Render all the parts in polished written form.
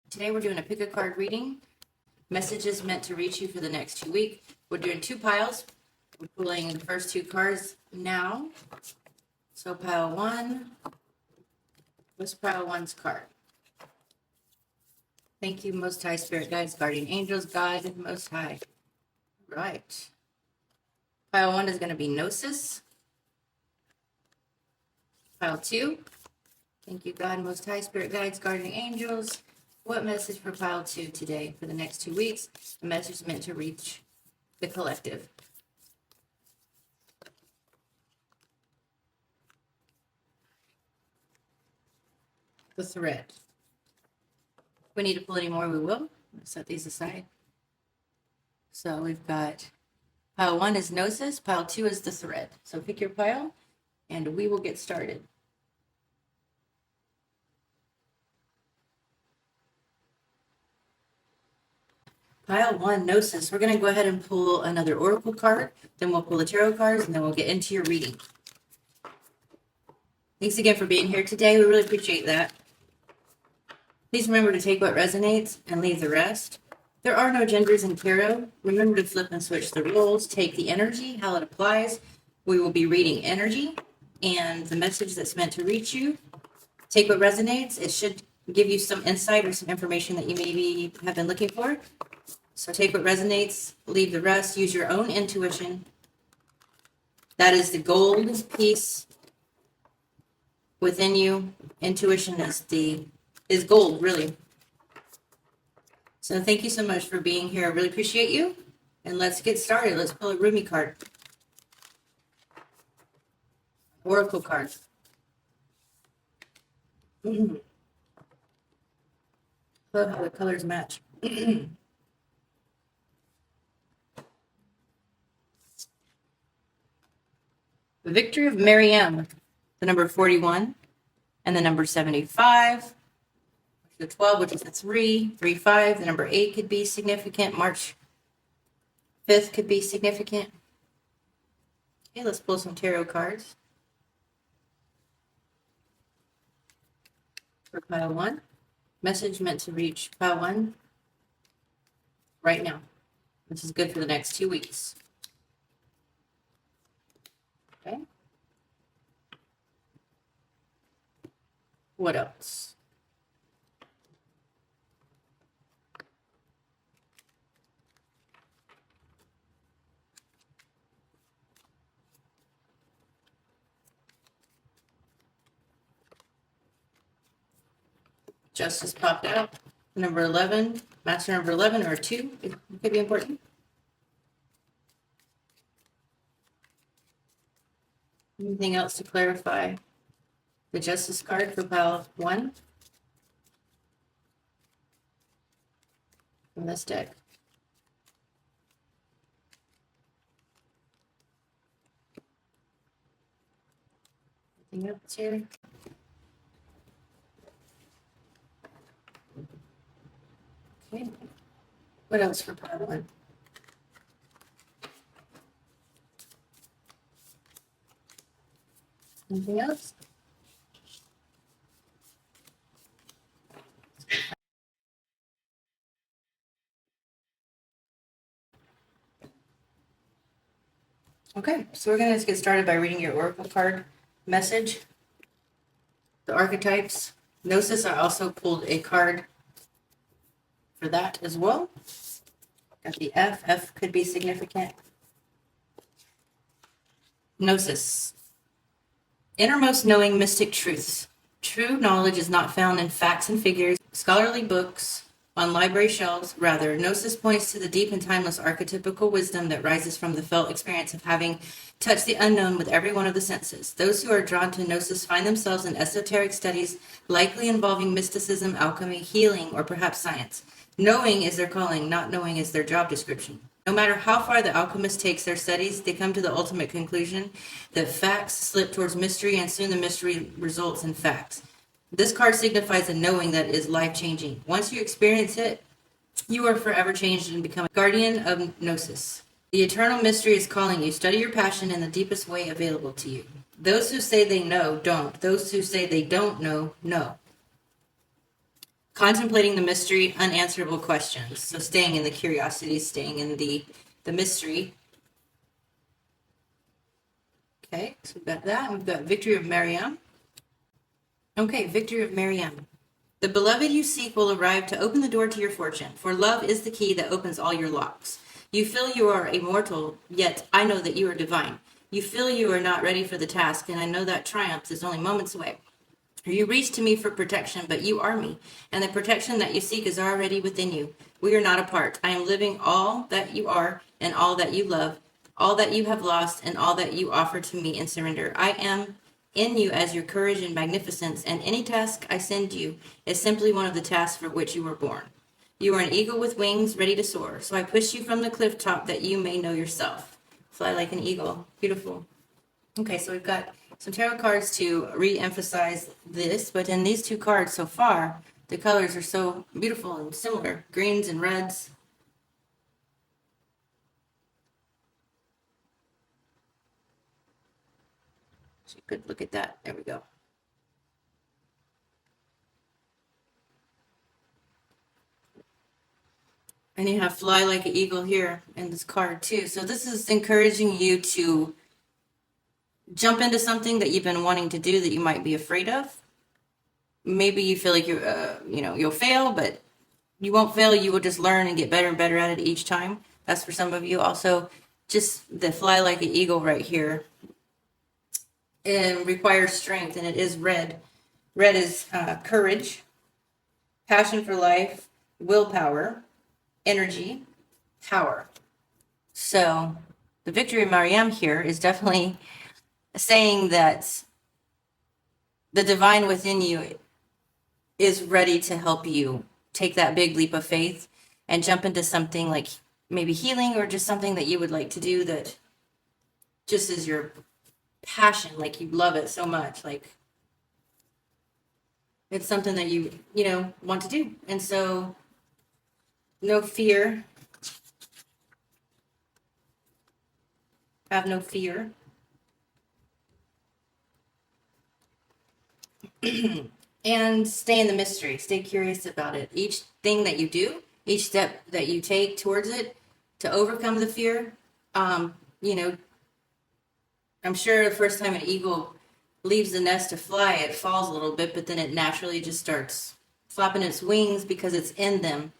Today we're doing a pick a card reading. Messages meant to reach you for the next 2 weeks. We're doing 2 piles. We're pulling the first 2 cards now. So pile 1. What's pile 1's card? Thank you, Most High Spirit Guides, Guardian Angels, God, Most High. Right. Pile 1 is going to be Gnosis. Pile 2. Thank you, God, Most High Spirit Guides, Guardian Angels. What message for pile 2 today for the next 2 weeks? A message meant to reach the collective. The thread. If we need to pull any more, we will. Let's set these aside. So we've got pile 1 is Gnosis, pile 2 is the thread. So pick your pile and we will get started. Pile 1, Gnosis. We're going to go ahead and pull another oracle card, then we'll pull the tarot cards, and then we'll get into your reading. Thanks again for being here today. We really appreciate that. Please remember to take what resonates and leave the rest. There are no genders in tarot. Remember to flip and switch the roles. Take the energy, how it applies. We will be reading energy and the message that's meant to reach you. Take what resonates. It should give you some insight or some information that you maybe have been looking for. So take what resonates, leave the rest, use your own intuition. That is the gold piece within you. Intuition is gold, really. So thank you so much for being here. I really appreciate you. And let's get started. Let's pull a Rumi card. Oracle card. Love how the colors match. The victory of Mariam, the number 41, and the number 75, the 12, which is the 3, 3, 5, the number 8 could be significant, March 5th could be significant. Okay, let's pull some tarot cards for pile 1. Message meant to reach pile 1 right now. This is good for the next 2 weeks. Okay. What else? Justice popped out. Number 11, master number 11 or 2, it could be important. Anything else to clarify? The Justice card for pile 1 from this deck. Anything else here? Okay. What else for pile 1? Anything else? Okay, so we're going to get started by reading your oracle card message. The archetypes. Gnosis, I also pulled a card for that as well. Got the F. F could be significant. Gnosis. Innermost knowing mystic truths. True knowledge is not found in facts and figures, scholarly books, on library shelves. Rather, Gnosis points to the deep and timeless archetypical wisdom that rises from the felt experience of having touched the unknown with every one of the senses. Those who are drawn to Gnosis find themselves in esoteric studies, likely involving mysticism, alchemy, healing, or perhaps science. Knowing is their calling, not knowing is their job description. No matter how far the alchemist takes their studies, they come to the ultimate conclusion that facts slip towards mystery, and soon the mystery results in facts. This card signifies a knowing that is life-changing. Once you experience it, you are forever changed and become a guardian of Gnosis. The eternal mystery is calling you. Study your passion in the deepest way available to you. Those who say they know, don't. Those who say they don't know, know. Contemplating the mystery, unanswerable questions. So staying in the curiosity, staying in the mystery. Okay, so we've got that. We've got Victory of Mariam. Okay, Victory of Mariam. The beloved you seek will arrive to open the door to your fortune, for love is the key that opens all your locks. You feel you are a mortal, yet I know that you are divine. You feel you are not ready for the task, and I know that triumph is only moments away. You reach to me for protection, but you are me, and the protection that you seek is already within you. We are not apart. I am living all that you are and all that you love, all that you have lost and all that you offer to me in surrender. I am in you as your courage and magnificence, and any task I send you is simply one of the tasks for which you were born. You are an eagle with wings ready to soar, so I push you from the cliff top that you may know yourself. Fly like an eagle. Beautiful. Okay, so we've got some tarot cards to re-emphasize this, but in these two cards so far, the colors are so beautiful and similar, greens and reds. So you could look at that. There we go. And you have fly like an eagle here in this card too. So this is encouraging you to jump into something that you've been wanting to do that you might be afraid of. Maybe you feel like you'll fail, but you won't fail. You will just learn and get better and better at it each time. That's for some of you. Also, just the fly like an eagle right here. It requires strength, and it is red. Red is courage, passion for life, willpower, energy, power. So the Victory of Mariam here is definitely saying that the divine within you is ready to help you take that big leap of faith and jump into something like maybe healing, or just something that you would like to do that just is your passion, like you love it so much, like it's something that you want to do. And so no fear. Have no fear. And stay in the mystery. Stay curious about it. Each thing that you do, each step that you take towards it to overcome the fear, I'm sure the first time an eagle leaves the nest to fly, it falls a little bit, but then it naturally just starts flapping its wings because it's in them.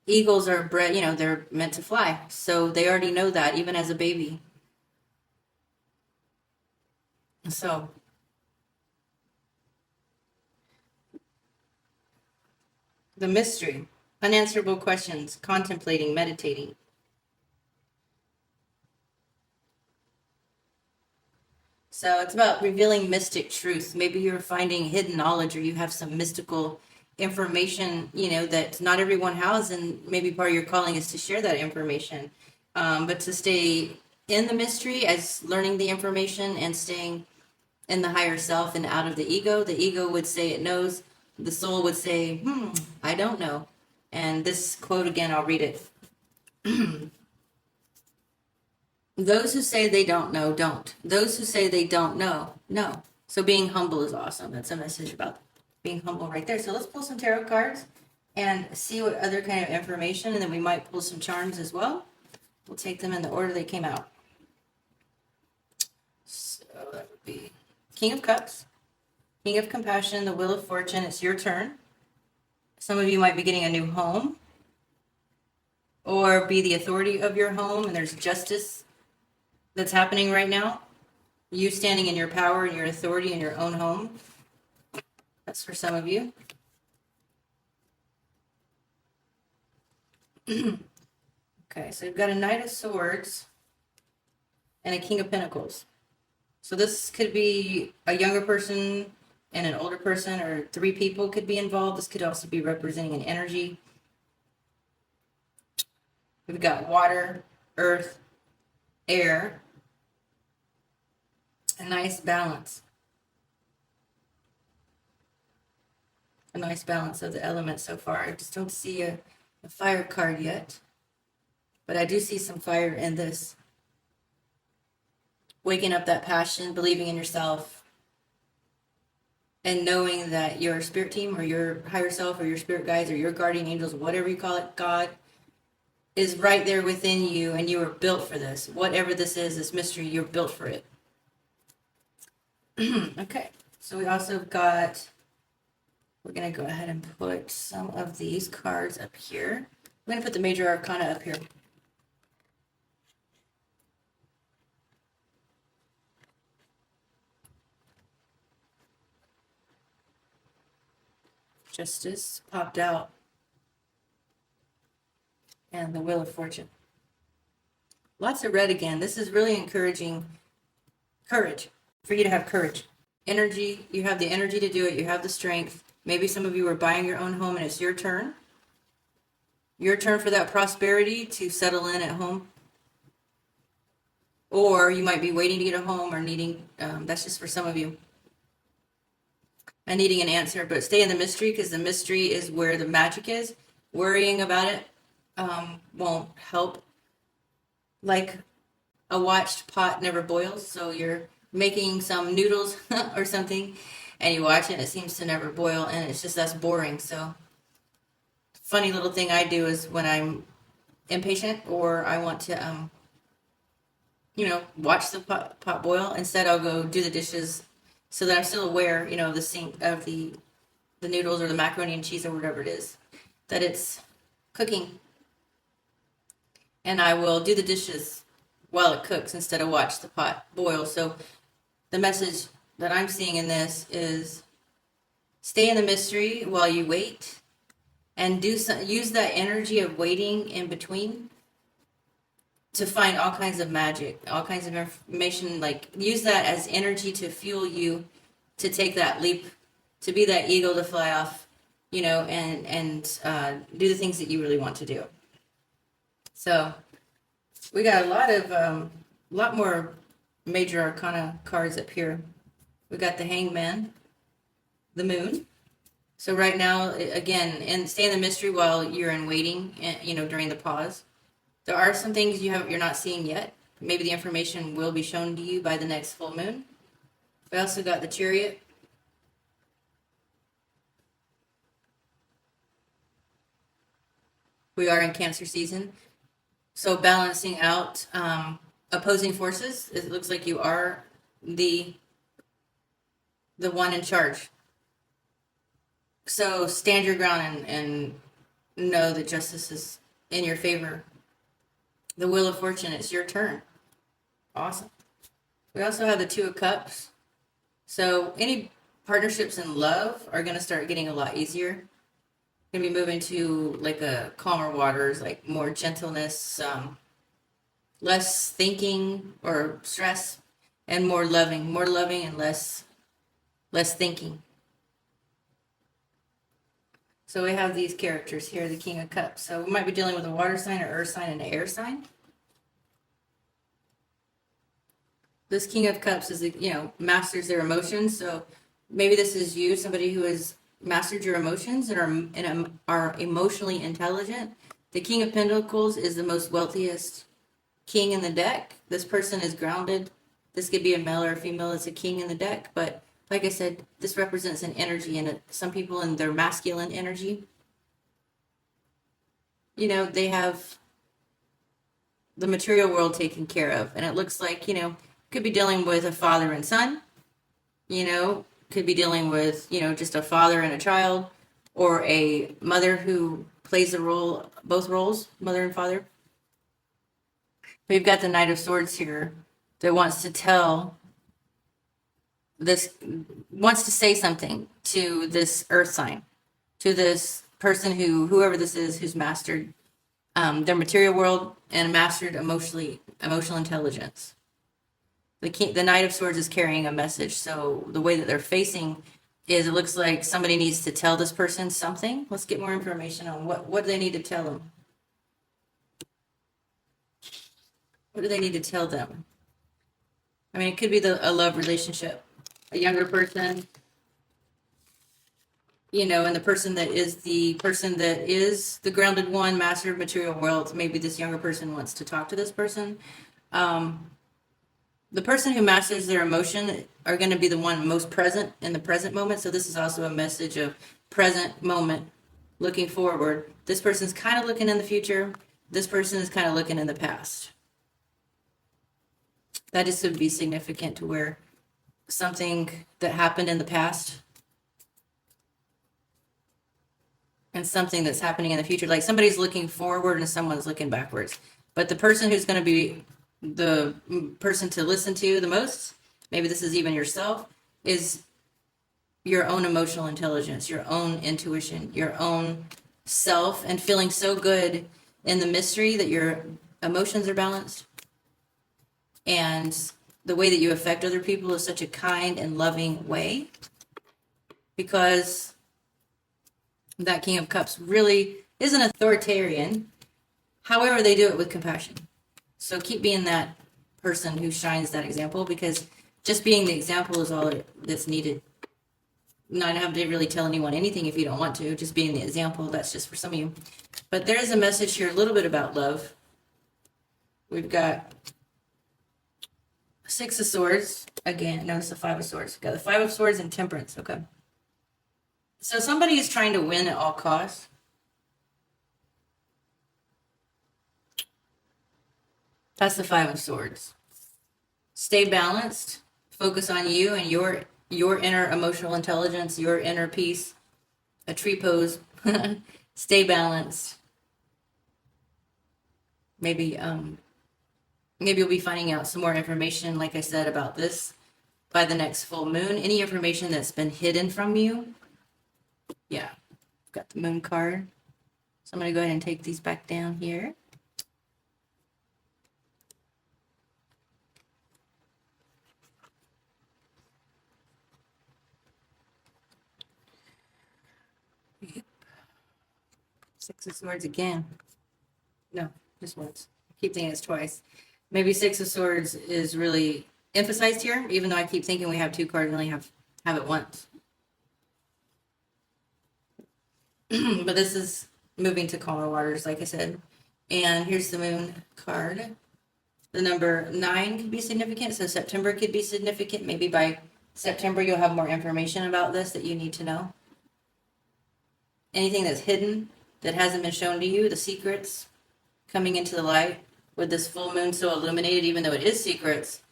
Eagles are bred, they're meant to fly. So they already know that, even as a baby. So the mystery, unanswerable questions, contemplating, meditating. So it's about revealing mystic truth. Maybe you're finding hidden knowledge, or you have some mystical information, that not everyone has, and maybe part of your calling is to share that information. But to stay in the mystery as learning the information and staying in the higher self and out of the ego. The ego would say it knows. The soul would say, I don't know. And this quote again, I'll read it. Those who say they don't know, don't. Those who say they don't know, know. So being humble is awesome. That's a message about being humble right there. So let's pull some tarot cards and see what other kind of information, and then we might pull some charms as well. We'll take them in the order they came out. So that would be King of Cups, King of Compassion, the Wheel of Fortune. It's your turn. Some of you might be getting a new home, or be the authority of your home, and there's justice that's happening right now. You standing in your power and your authority in your own home. That's for some of you. Okay, so we've got a Knight of Swords and a King of Pentacles. So this could be a younger person and an older person, or three people could be involved. This could also be representing an energy. We've got water, earth, air. A nice balance. A nice balance of the elements so far. I just don't see a fire card yet. But I do see some fire in this. Waking up that passion, believing in yourself. and knowing that your spirit team or your higher self or your spirit guides or your guardian angels, whatever you call it, God, is right there within you, and you were built for this. Whatever this is, this mystery, you're built for it. Okay, so we also got, we're going to go ahead and put some of these cards up here. I'm going to put the major arcana up here. Justice popped out, and the Wheel of Fortune. Lots of red again. This is really encouraging courage, for you to have courage. Energy, you have the energy to do it. You have the strength. Maybe some of you are buying your own home and it's your turn. Your turn for that prosperity to settle in at home. Or you might be waiting to get a home or needing, that's just for some of you, and needing an answer. But stay in the mystery, because the mystery is where the magic is. Worrying about it won't help. Like a watched pot never boils. So you're making some noodles or something, and you watch it, and it seems to never boil, and it's just, that's boring. So funny little thing I do is when I'm impatient or I want to watch the pot boil, instead I'll go do the dishes, so that I'm still aware, of the sink, of the noodles or the macaroni and cheese or whatever it is, that it's cooking, and I will do the dishes while it cooks instead of watch the pot boil. So the message that I'm seeing in this is, stay in the mystery while you wait, and use that energy of waiting in between to find all kinds of magic, all kinds of information. Like, use that as energy to fuel you to take that leap, to be that eagle, to fly off, and do the things that you really want to do. So we got a lot more major arcana cards up here. We got the Hangman, the Moon. So right now, again, and stay in the mystery while you're in waiting, during the pause. There are some things you're not seeing yet. Maybe the information will be shown to you by the next full moon. We also got the Chariot. We are in Cancer season. So balancing out opposing forces. It looks like you are the one in charge. So stand your ground and know that justice is in your favor. The Wheel of Fortune, it's your turn. Awesome. We also have the Two of Cups. So any partnerships in love are going to start getting a lot easier. Going to be moving to like a calmer waters, like more gentleness, less thinking or stress, and more loving and less thinking. So we have these characters here, the King of Cups. So we might be dealing with a water sign, or earth sign, and an air sign. This King of Cups is, masters their emotions. So maybe this is you, somebody who has mastered your emotions and are emotionally intelligent. The King of Pentacles is the most wealthiest king in the deck. This person is grounded. This could be a male or a female. It's a king in the deck, but like I said, this represents an energy, and some people in their masculine energy, they have the material world taken care of. And it looks like, could be dealing with a father and son, could be dealing with, just a father and a child, or a mother who plays the role, both roles, mother and father. We've got the Knight of Swords here that wants to say something to this earth sign, to this person whoever this is, who's mastered their material world and mastered emotional intelligence. The Knight of Swords is carrying a message. So the way that they're facing is, it looks like somebody needs to tell this person something. Let's get more information on what do they need to tell them. What do they need to tell them? I mean, it could be a love relationship, a younger person, and the person that is the grounded one, master of material world. Maybe this younger person wants to talk to this person. The person who masters their emotion are going to be the one most present in the present moment. So this is also a message of present moment, looking forward. This person's kind of looking in the future. This person is kind of looking in the past. That just would be significant to where something that happened in the past and something that's happening in the future. Like somebody's looking forward and someone's looking backwards. But the person who's going to be the person to listen to the most, maybe this is even yourself, is your own emotional intelligence, your own intuition, your own self, and feeling so good in the mystery that your emotions are balanced. And the way that you affect other people is such a kind and loving way, because that King of Cups really isn't authoritarian. However, they do it with compassion. So keep being that person who shines that example, because just being the example is all that's needed. Not have to really tell anyone anything if you don't want to. Just being the example, that's just for some of you. But there is a message here a little bit about love. We've got Six of Swords. Again, notice the Five of Swords. We've got the Five of Swords and Temperance. Okay. So somebody is trying to win at all costs. That's the Five of Swords. Stay balanced. Focus on you and your inner emotional intelligence, your inner peace. A tree pose. Stay balanced. Maybe you'll be finding out some more information, like I said, about this by the next full moon. Any information that's been hidden from you. Yeah, got the moon card. So I'm going to go ahead and take these back down here. Yep. Six of Swords again. No, just once. I keep thinking it's twice. Maybe Six of Swords is really emphasized here, even though I keep thinking we have two cards and only have it once. But this is moving to calmer waters, like I said. And here's the moon card. The number 9 could be significant, so September could be significant. Maybe by September you'll have more information about this that you need to know. Anything that's hidden, that hasn't been shown to you, the secrets coming into the light with this full moon so illuminated, even though it is secrets,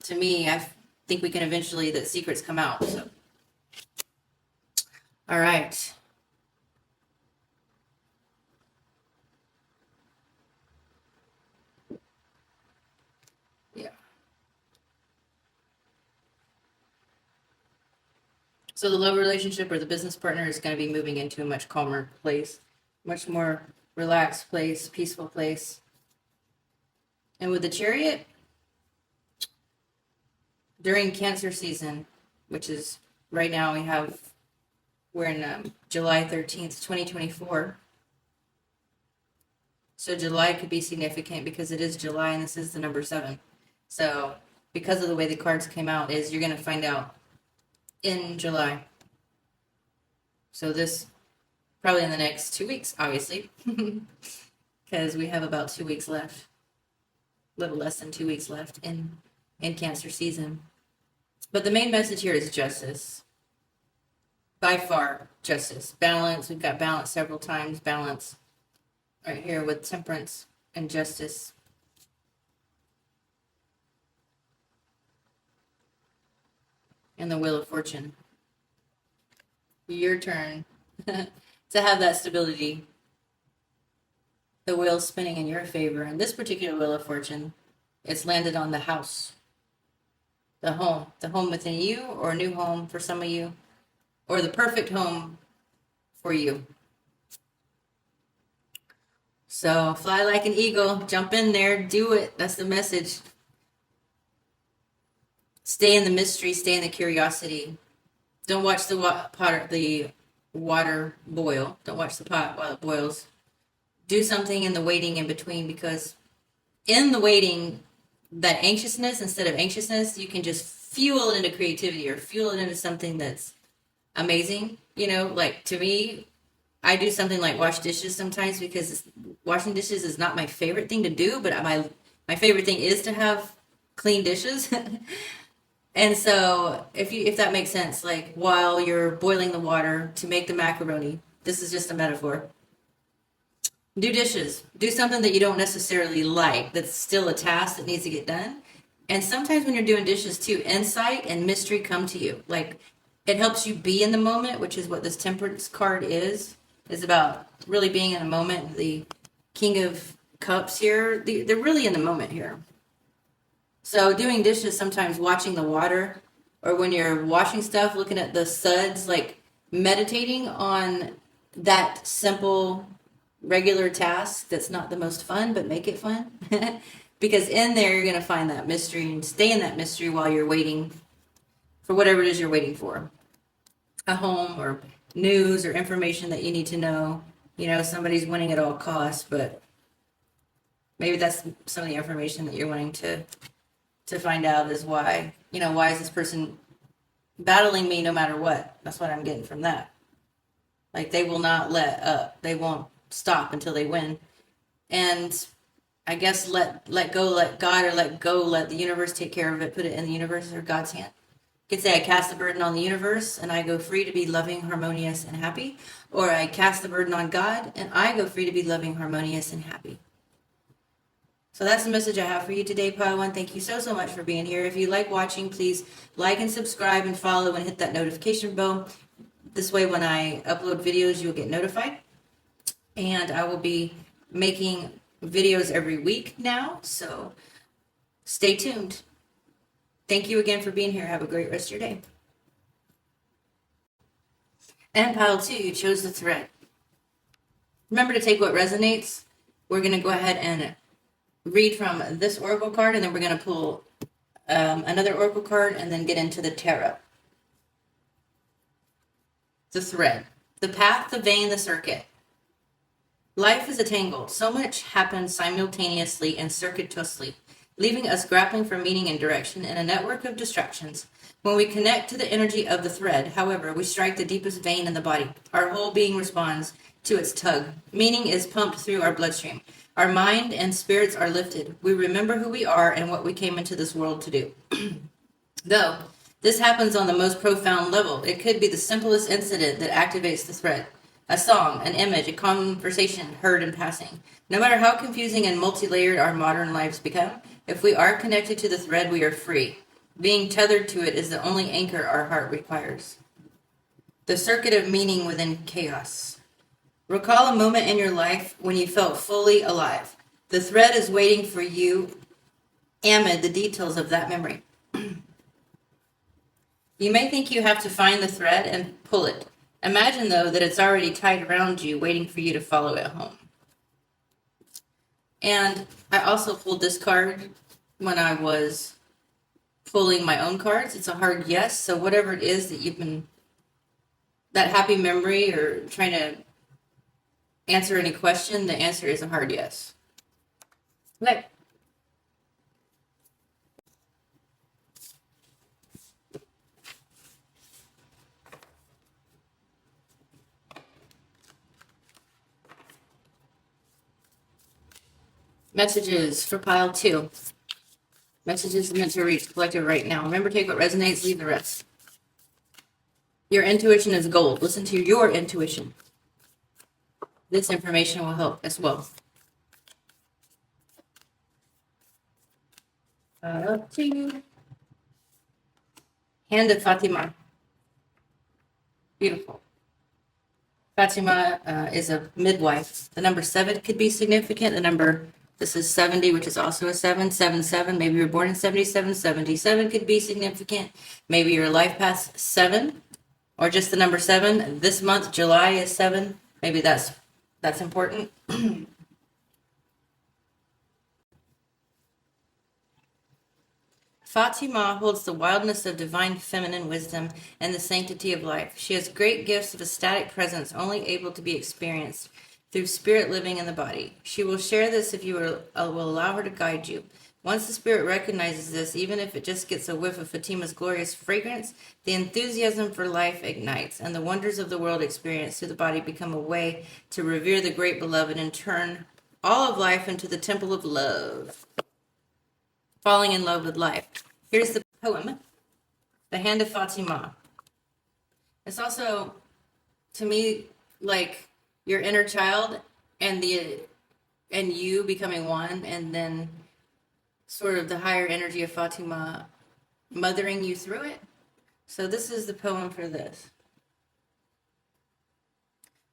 to me, I think we can eventually, that secrets come out. So, all right. Yeah. So the love relationship or the business partner is going to be moving into a much calmer place, much more relaxed place, peaceful place. And with the Chariot, during Cancer season, which is right now we're in July 13th, 2024. So July could be significant because it is July and this is the number 7. So because of the way the cards came out, is you're going to find out in July. So this probably in the next 2 weeks, obviously, because we have about 2 weeks left, a little less than 2 weeks left in Cancer season. But the main message here is justice. By far, justice. Balance. We've got balance several times. Balance right here with temperance and justice. And the Wheel of Fortune. Your turn to have that stability. The wheel's spinning in your favor. And this particular Wheel of Fortune, it's landed on the house. The home within you, or a new home for some of you, or the perfect home for you. So fly like an eagle, jump in there, do it. That's the message. Stay in the mystery, stay in the curiosity. Don't watch the water boil. Don't watch the pot while it boils. Do something in the waiting in between, because in the waiting, that anxiousness, instead of anxiousness, you can just fuel it into creativity or fuel it into something that's amazing. You know, like to me, I do something like wash dishes sometimes, because washing dishes is not my favorite thing to do, but my favorite thing is to have clean dishes. And so if that makes sense, like while you're boiling the water to make the macaroni, this is just a metaphor. Do dishes. Do something that you don't necessarily like, that's still a task that needs to get done. And sometimes when you're doing dishes too, insight and mystery come to you. Like it helps you be in the moment, which is what this temperance card is about really being in the moment. The King of Cups here, they're really in the moment here. So doing dishes, sometimes watching the water, or when you're washing stuff, looking at the suds, like meditating on that simple, regular task that's not the most fun, but make it fun. Because in there, you're going to find that mystery and stay in that mystery while you're waiting for whatever it is you're waiting for. A home or news or information that you need to know. You know, somebody's winning at all costs, but maybe that's some of the information that you're wanting to find out is why, why is this person battling me no matter what? That's what I'm getting from that. Like they will not let up. They won't stop until they win. And I guess let go, let God, or let go, let the universe take care of it, put it in the universe or God's hand. You could say I cast the burden on the universe and I go free to be loving, harmonious, and happy. Or I cast the burden on God and I go free to be loving, harmonious, and happy. So that's the message I have for you today, Padawan. Thank you so much for being here. If you like watching, please like and subscribe and follow and hit that notification bell. This way, when I upload videos, you'll get notified. And I will be making videos every week now, so stay tuned. Thank you again for being here. Have a great rest of your day. And pile 2, you chose the thread. Remember to take what resonates. We're going to go ahead and read from this oracle card, and then we're going to pull another oracle card and then get into the tarot. The thread, the path, the vein, the circuit. Life is a tangle. So much happens simultaneously and circuitously, leaving us grappling for meaning and direction in a network of distractions. When we connect to the energy of the thread, however, we strike the deepest vein in the body. Our whole being responds to its tug. Meaning is pumped through our bloodstream. Our mind and spirits are lifted. We remember who we are and what we came into this world to do. Though this happens on the most profound level, it could be the simplest incident that activates the thread. A song, an image, a conversation heard in passing. No matter how confusing and multi-layered our modern lives become, if we are connected to the thread, we are free. Being tethered to it is the only anchor our heart requires. The circuit of meaning within chaos. Recall a moment in your life when you felt fully alive. The thread is waiting for you amid the details of that memory. You may think you have to find the thread and pull it. Imagine, though, that it's already tied around you, waiting for you to follow it home. And I also pulled this card when I was pulling my own cards. It's a hard yes. So whatever it is that you've been, that happy memory or trying to answer any question, the answer is a hard yes. Okay. Messages for pile 2. Messages meant to reach collective right now. Remember, take what resonates, leave the rest. Your intuition is gold. Listen to your intuition. This information will help as well. Pile 2. Hand of Fatima. Beautiful. Fatima is a midwife. The number 7 could be significant. The number, this is 70, which is also a 7. 7. Maybe you were born in 77. 77 could be significant. Maybe your life path 7, or just the number 7. This month, July, is 7. Maybe that's important. Fatima holds the wildness of divine feminine wisdom and the sanctity of life. She has great gifts of ecstatic presence only able to be experienced through spirit living in the body. She will share this if you will allow her to guide you. Once the spirit recognizes this, even if it just gets a whiff of Fatima's glorious fragrance, the enthusiasm for life ignites, and the wonders of the world experienced through the body become a way to revere the great beloved and turn all of life into the temple of love. falling in love with life. Here's the poem, The Hand of Fatima. It's also, to me, like your inner child and you becoming one, and then sort of the higher energy of Fatima mothering you through it. So this is the poem for this.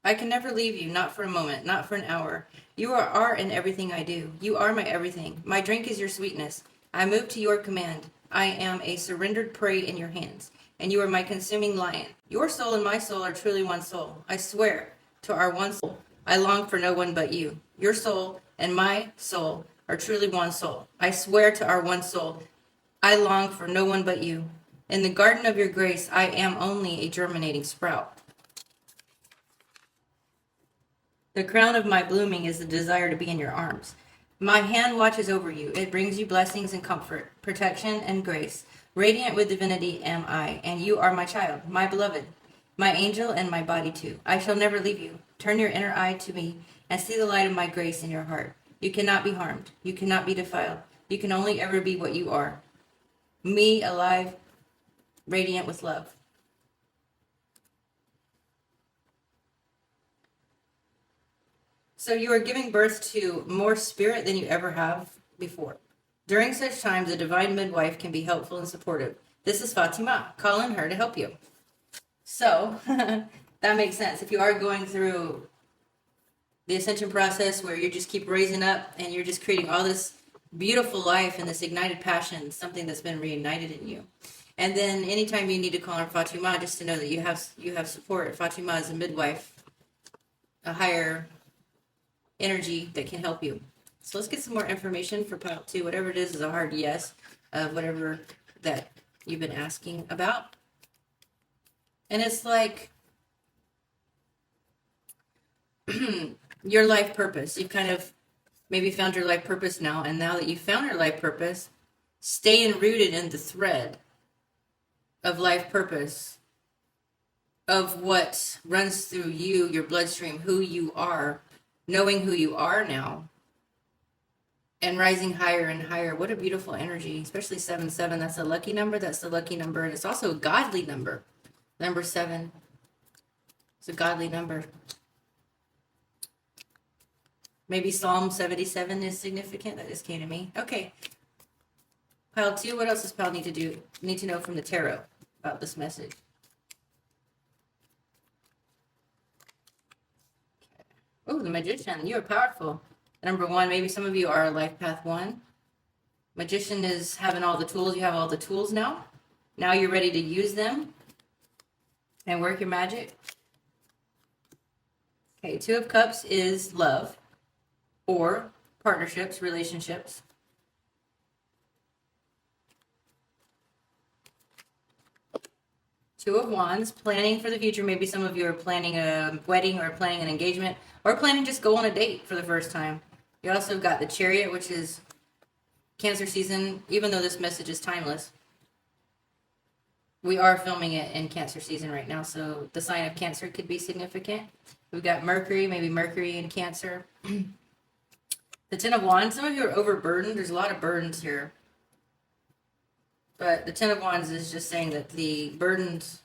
I can never leave you, not for a moment, not for an hour. You are in everything I do. You are my everything. My drink is your sweetness. I move to your command. I am a surrendered prey in your hands, and you are my consuming lion. Your soul and my soul are truly one soul. I swear to our one soul, I long for no one but you. Your soul and my soul are truly one soul. I swear to our one soul, I long for no one but you. In the garden of your grace, I am only a germinating sprout. The crown of my blooming is the desire to be in your arms. My hand watches over you. It brings you blessings and comfort, protection and grace. Radiant with divinity am I, and you are my child, my beloved, my angel, and my body too. I shall never leave you. Turn your inner eye to me and see the light of my grace in your heart. You cannot be harmed. You cannot be defiled. You can only ever be what you are. Me, alive, radiant with love. So you are giving birth to more spirit than you ever have before. During such times, a divine midwife can be helpful and supportive. This is Fatima. Call on her to help you. So that makes sense. If you are going through the ascension process where you just keep raising up and you're just creating all this beautiful life and this ignited passion, something that's been reignited in you. And then anytime you need to call on Fatima, just to know that you have support. Fatima is a midwife, a higher energy that can help you. So let's get some more information for pile 2. Whatever it is a hard yes of whatever that you've been asking about. And it's like your life purpose. You've kind of maybe found your life purpose now, and now that you've found your life purpose, staying rooted in the thread of life purpose, of what runs through you, your bloodstream, who you are, knowing who you are now, and rising higher and higher. What a beautiful energy, especially 7-7. That's a lucky number. That's the lucky number. And it's also a godly number. Number 7. It's a godly number. Maybe Psalm 77 is significant. That just came to me. Okay. Pile 2. What else does Pile need to know from the tarot about this message? Oh, the Magician. You are powerful. Number 1, maybe some of you are life path 1. Magician is having all the tools. You have all the tools now. Now you're ready to use them and work your magic. Okay, 2 of Cups is love or partnerships, relationships. Two of Wands, planning for the future. Maybe some of you are planning a wedding or planning an engagement or planning just go on a date for the first time. You also got the Chariot, which is Cancer season. Even though this message is timeless, we are filming it in Cancer season right now, so the sign of Cancer could be significant. We've got Mercury, maybe Mercury in Cancer. The 10 of Wands, some of you are overburdened. There's a lot of burdens here. But the 10 of Wands is just saying that the burdens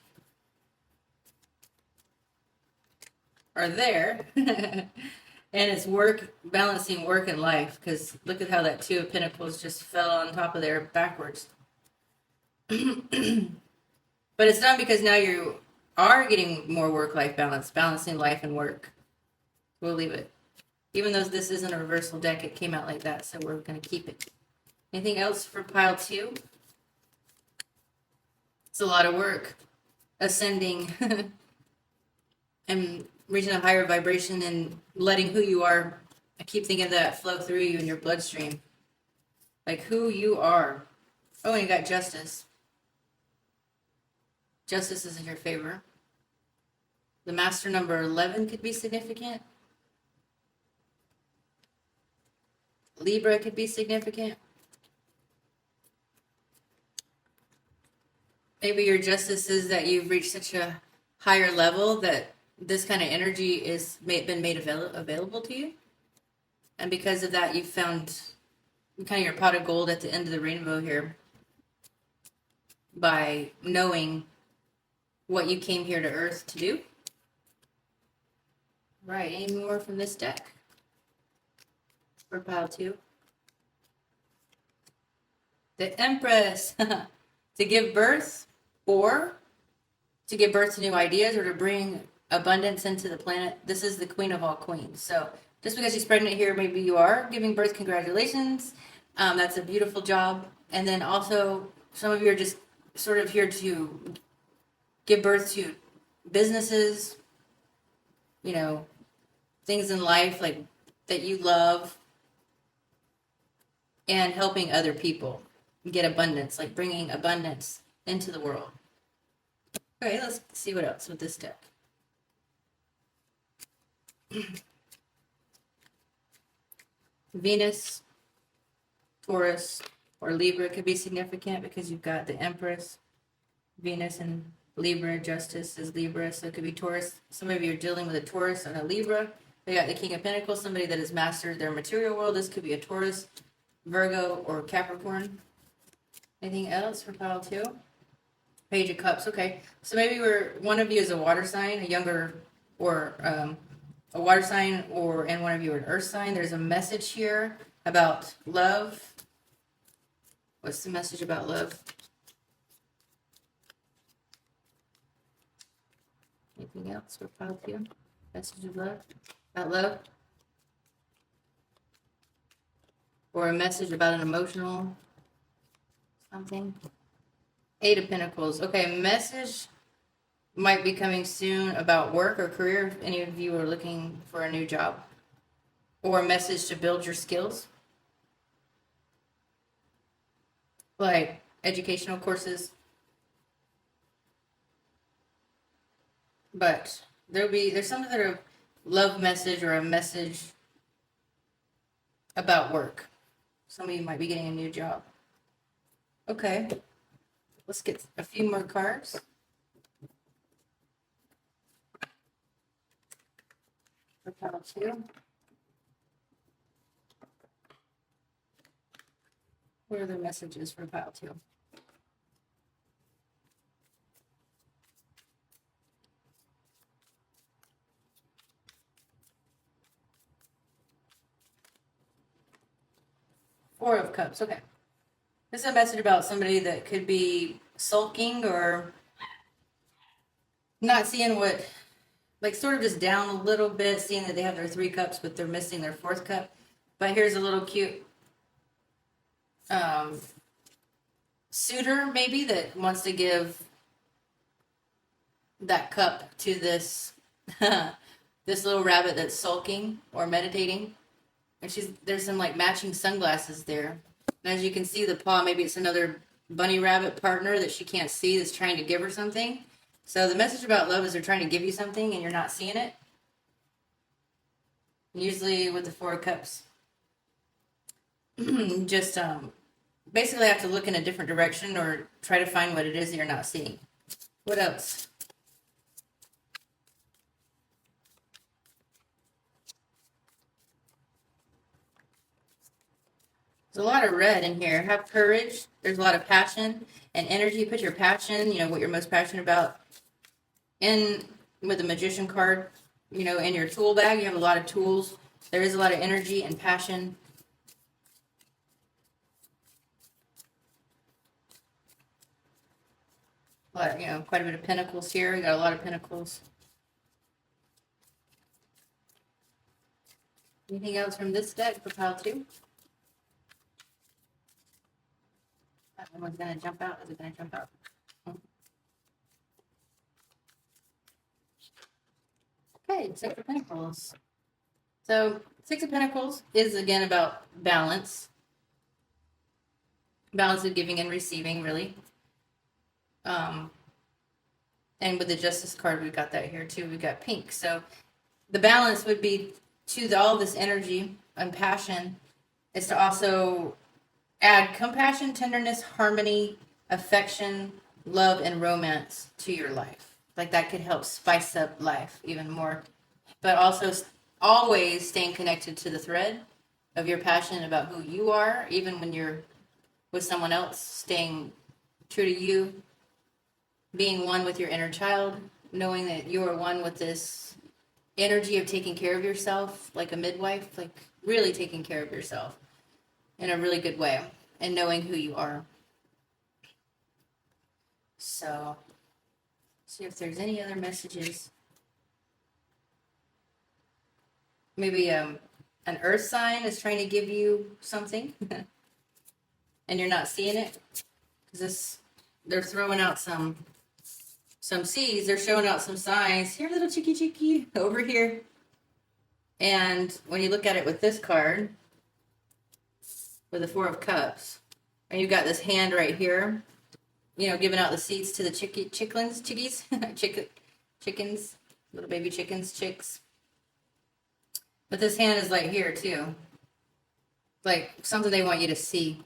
are there. And it's work, balancing work and life. Because look at how that 2 of Pentacles just fell on top of there backwards. But it's done because now you are getting more work-life balance, balancing life and work. We'll leave it. Even though this isn't a reversal deck, it came out like that, so we're going to keep it. Anything else for pile 2? It's a lot of work. Ascending and reaching a higher vibration and letting who you are, I keep thinking of that flow through you in your bloodstream. Like who you are. Oh, and you got Justice. Justice is in your favor. The Master number 11 could be significant. Libra could be significant. Maybe your Justice is that you've reached such a higher level that this kind of energy is been made available to you. And because of that, you've found kind of your pot of gold at the end of the rainbow here by knowing what you came here to Earth to do. Right, any more from this deck for pile 2? The Empress. To give birth, or to give birth to new ideas, or to bring abundance into the planet. This is the Queen of all queens. So just because she's pregnant here, maybe you are giving birth. Congratulations. That's a beautiful job. And then also, some of you are just sort of here to give birth to businesses, you know, things in life like that you love, and helping other people get abundance, like bringing abundance into the world. Okay, let's see what else with this deck. Venus, Taurus, or Libra could be significant because you've got the Empress, Venus, and Libra. Justice is Libra, so it could be Taurus. Some of you are dealing with a Taurus and a Libra. They got the King of Pentacles, somebody that has mastered their material world. This could be a Taurus, Virgo, or Capricorn. Anything else for pile 2? Page of Cups. Okay, so maybe one of you is a water sign, a younger, or a water sign, and one of you are an earth sign. There's a message here about love. What's the message about love? Anything else for pile 2? Message of love? About love? Or a message about an emotional something? 8 of Pentacles. Okay, message might be coming soon about work or career if any of you are looking for a new job. Or a message to build your skills. Like educational courses. But there's some sort of love message or a message about work. Some of you might be getting a new job. Okay. Let's get a few more cards. For pile 2. What are the messages for pile 2? Four of Cups. Okay. This is a message about somebody that could be sulking or not seeing what, like sort of just down a little bit, seeing that they have their 3 cups, but they're missing their 4th cup. But here's a little cute suitor maybe that wants to give that cup to this this little rabbit that's sulking or meditating. And there's some like matching sunglasses there. And as you can see the paw, maybe it's another bunny rabbit partner that she can't see that's trying to give her something. So the message about love is they're trying to give you something and you're not seeing it. Usually with the 4 of Cups. Just basically have to look in a different direction or try to find what it is that you're not seeing. What else? There's a lot of red in here. Have courage. There's a lot of passion and energy. Put your passion, what you're most passionate about, in with the Magician card. In your tool bag, you have a lot of tools. There is a lot of energy and passion. Quite a bit of pentacles here. You got a lot of pentacles. Anything else from this deck for pile 2? That one's going to jump out. Is it going to jump out? Okay, 6 of Pentacles. So 6 of Pentacles is again about balance. Balance of giving and receiving, really. And with the Justice card, we've got that here too. We've got pink. So the balance would be to all this energy and passion is to also add compassion, tenderness, harmony, affection, love, and romance to your life. Like that could help spice up life even more. But also always staying connected to the thread of your passion about who you are, even when you're with someone else, staying true to you, being one with your inner child, knowing that you are one with this energy of taking care of yourself, like a midwife, like really taking care of yourself in a really good way, and knowing who you are. So, see if there's any other messages. Maybe an earth sign is trying to give you something, and you're not seeing it, because they're throwing out some seeds. They're showing out some signs. Here, little cheeky over here. And when you look at it with this card, with the Four of Cups, and you've got this hand right here, you know, giving out the seeds to the chickens, little baby chickens, chicks. But this hand is like here too, like something they want you to see.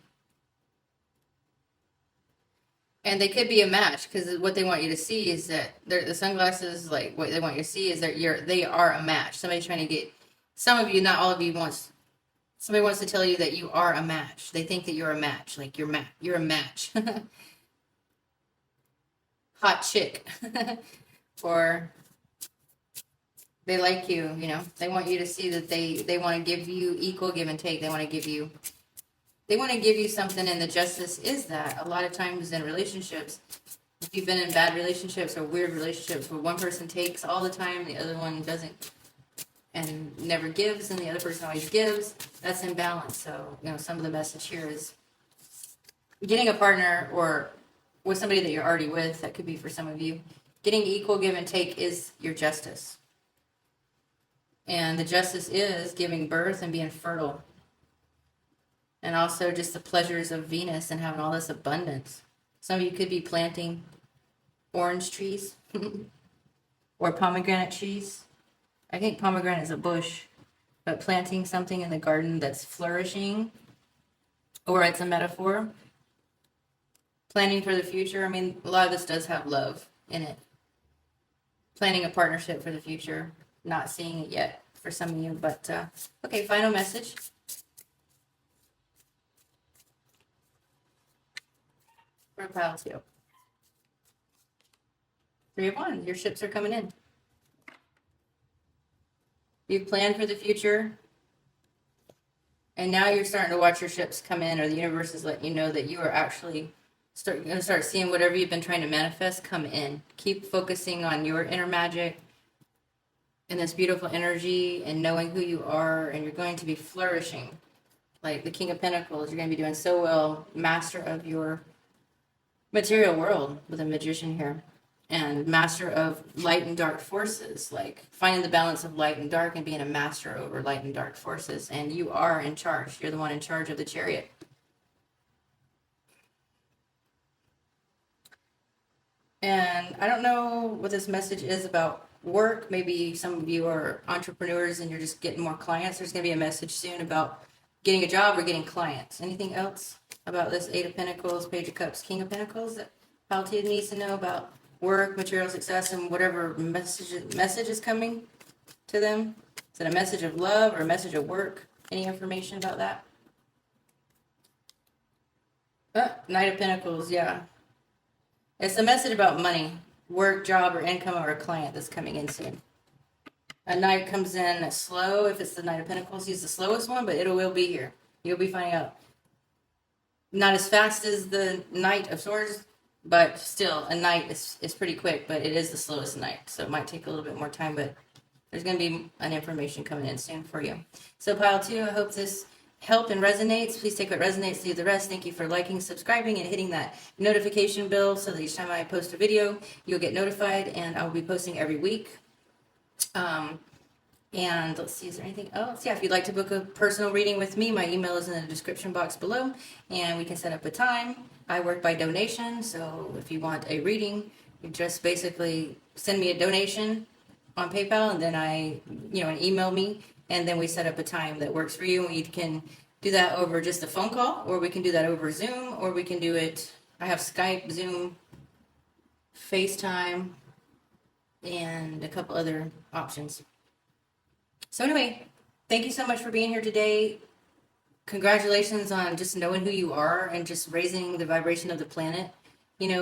And they could be a match, because what they want you to see is that the sunglasses, like what they want you to see is that they are a match. Somebody's trying to get, some of you, not all of you, somebody wants to tell you that you are a match. They think that you're a match, like you're a match. Hot chick. Or they like you, you know. They want you to see that they want to give you equal give and take. They want to give you something, and the justice is that a lot of times in relationships, if you've been in bad relationships or weird relationships where one person takes all the time, the other one doesn't and never gives, and the other person always gives, that's imbalance. So, you know, some of the message here is getting a partner, or with somebody that you're already with, that could be for some of you, getting equal give and take is your justice. And the justice is giving birth and being fertile. And also just the pleasures of Venus and having all this abundance. Some of you could be planting orange trees or pomegranate trees. I think pomegranate is a bush, but planting something in the garden that's flourishing, or it's a metaphor. Planning for the future. I mean, a lot of this does have love in it. Planning a partnership for the future. Not seeing it yet for some of you, but okay, final message. For pile 2. 3 of Wands, your ships are coming in. You've planned for the future, and now you're starting to watch your ships come in, or the universe is letting you know that you are actually going to start seeing whatever you've been trying to manifest come in. Keep focusing on your inner magic and this beautiful energy and knowing who you are, and you're going to be flourishing. Like the King of Pentacles, you're going to be doing so well, master of your material world with a Magician here. And master of light and dark forces, like finding the balance of light and dark and being a master over light and dark forces. And you are in charge. You're the one in charge of the chariot. And I don't know what this message is about work. Maybe some of you are entrepreneurs and you're just getting more clients. There's going to be a message soon about getting a job or getting clients. Anything else about this 8 of Pentacles, Page of Cups, King of Pentacles that Paltia needs to know about work, material success, and whatever message is coming to them? Is it a message of love or a message of work? Any information about that? Knight of Pentacles, yeah. It's a message about money, work, job, or income, or a client that's coming in soon. A Knight comes in slow. If it's the Knight of Pentacles, he's the slowest one, but it will be here. You'll be finding out. Not as fast as the Knight of Swords, but still, a Knight is pretty quick, but it is the slowest Knight, so it might take a little bit more time, but there's going to be an information coming in soon for you. So pile 2, I hope this helped and resonates. Please take what resonates, leave the rest. Thank you for liking, subscribing, and hitting that notification bell so that each time I post a video, you'll get notified, and I will be posting every week. And let's see, is there anything else? Yeah, if you'd like to book a personal reading with me, my email is in the description box below, and we can set up a time. I work by donation, so if you want a reading, you just basically send me a donation on PayPal, and then and email me, and then we set up a time that works for you. And we can do that over just a phone call, or we can do that over Zoom, or we can do it, I have Skype, Zoom, FaceTime, and a couple other options. So anyway, thank you so much for being here today. congratulations on just knowing who you are and just raising the vibration of the planet,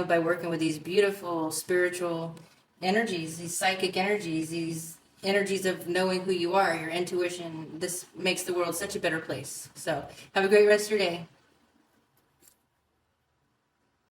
by working with these beautiful spiritual energies, these psychic energies, these energies of knowing who you are, your intuition. This makes the world such a better place. So have a great rest of your day.